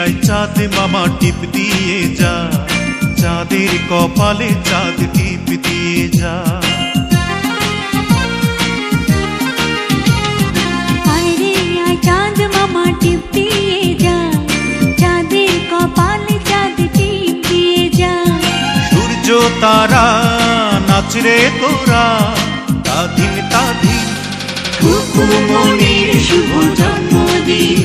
আয় চাঁদ মামা টিপ দিয়ে যা, চাঁদের কপালে চাঁদ টিপ দিয়ে যা। আয় রে আয় চাঁদ মামা টিপ দিয়ে যা, চাঁদের কপালে চাঁদ টিপ দিয়ে যা। সূর্য তারা নাচ রে তোরা, তাধিন তাধিন। কুকুমনির শুভ জন্মদিন,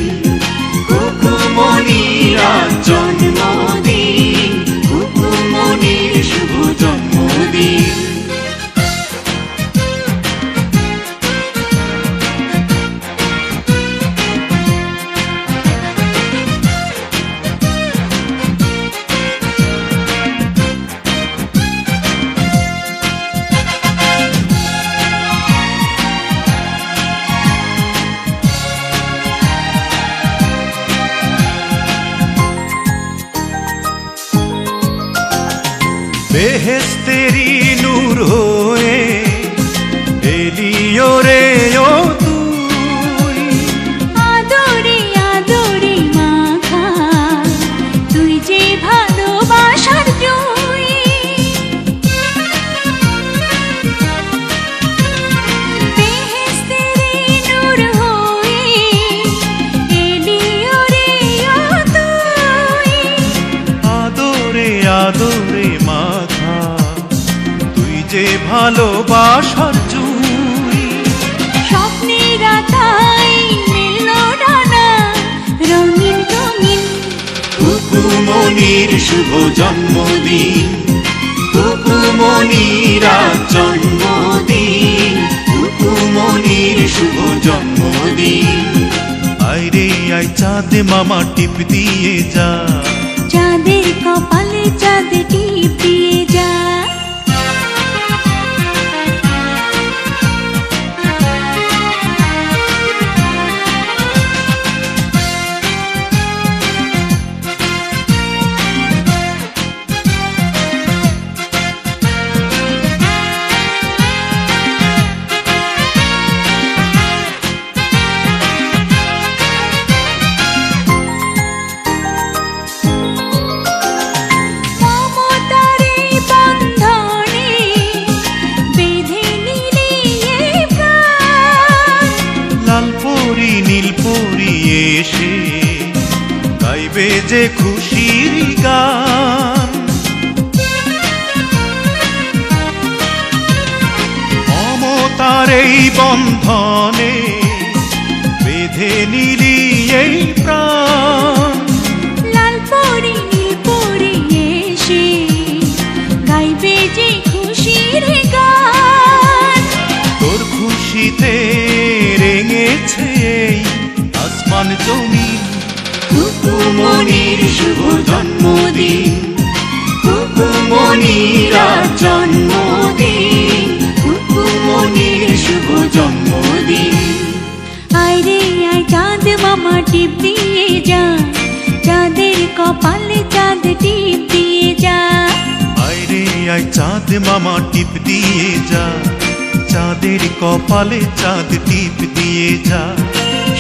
কুকুমনির আজ জন্মদিন, কুকুমনির শুভ জন্মদিন। বেহেশতেরি নূর হয়ে এলিও রে ও তুই, আদরে আদরে মাখা তুই যে ভালোবাসার জয়। বেহেশতেরি নূর হয়ে এলিও রে ও তুই, আদরে আদরে মাখা তুই যে ভালোবাসার জুই। স্বপ্নেরা তাই মিলল ডানা রঙিন রঙিন। কুকুমনির শুভ জন্মদিন, কুকুমনির আজ জন্মদিন, কুকুমনির শুভ জন্মদিন। আয় রে আয় চাঁদ মামা টিপ দিয়ে যা, চাঁদের কপালে চাঁদ টিপ দিয়ে যা। নীলপরি এসে গাইবে যে খুশির গান। মমতার এই বন্ধনে বেঁধে নিলি এই প্রাণ। লাল পরি নীল পরি এসে গাইবে যে খুশির গান। তোর খুশিতে রেঙেছে এই আসমান জমিন। কুকুমনির শুভ জন্মদিন, কুকুমনির আজ জন্মদিন, কুকুমনির শুভ জন্মদিন। আয় রে আয় চাঁদ মামা টিপ দিয়ে যা, চাঁদের কপালে চাঁদ টিপ দিয়ে যা। আয় রে আয় চাঁদ মামা টিপ দিয়ে যা, চাঁদের কপালে চাঁদ টিপ দিয়ে যা।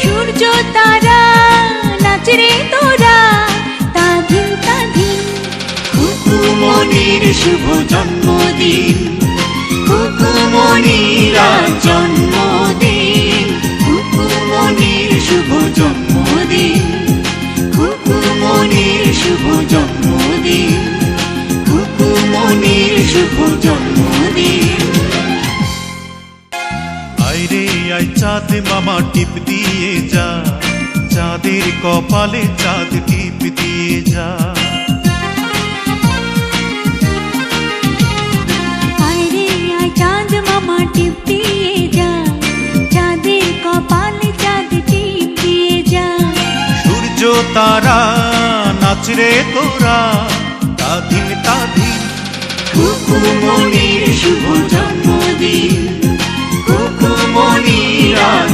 সূর্য তারা নাচ রে তোরা, তাধিন তাধিন। কুকুমনির শুভ জন্মদিন, কুকুমনির আজ জন্মদিন, কুকুমনির শুভ জন্মদিন, কুকুমনির শুভ জন্মদিন, কুকুমনির শুভ জন্মদিন। আয় রে আয় চাঁদ মামা টিপ দিয়ে যা, চাঁদের কপালে চাঁদ টিপ দিয়ে যা। আয় রে আয় চাঁদ মামা টিপ দিয়ে যা, চাঁদের কপালে চাঁদ টিপ দিয়ে যা। সূর্য তারা নাচ রে তোরা, তাধিন তাধিন। কুকুমনির শুভ জন্মদিন, কুকুমনির আজ